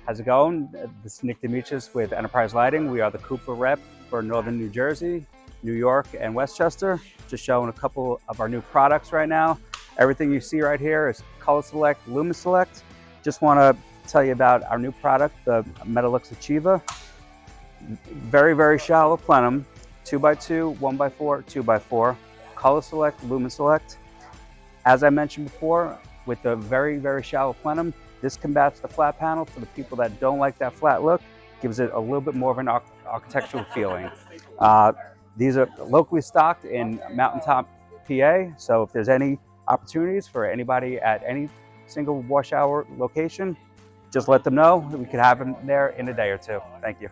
How's it going? This is Nick Demetrius with Enterprise Lighting. We are the Cooper rep for Northern New Jersey, New York, and Westchester. Just showing a couple of our new products right now. Everything you see right here is Color Select, Lumen Select. Just want to tell you about our new product, the Metalux Achieva. Very, very shallow plenum, 2x2, 1x4, 2x4. Color Select, Lumen Select. As I mentioned before, with the very, very shallow plenum, this combats the flat panel for the people that don't like that flat look, gives it a little bit more of an architectural feeling. These are locally stocked in Mountaintop, PA, so if there's any opportunities for anybody at any single Warshauer location, just let them know. We could have them there in a day or two. Thank you.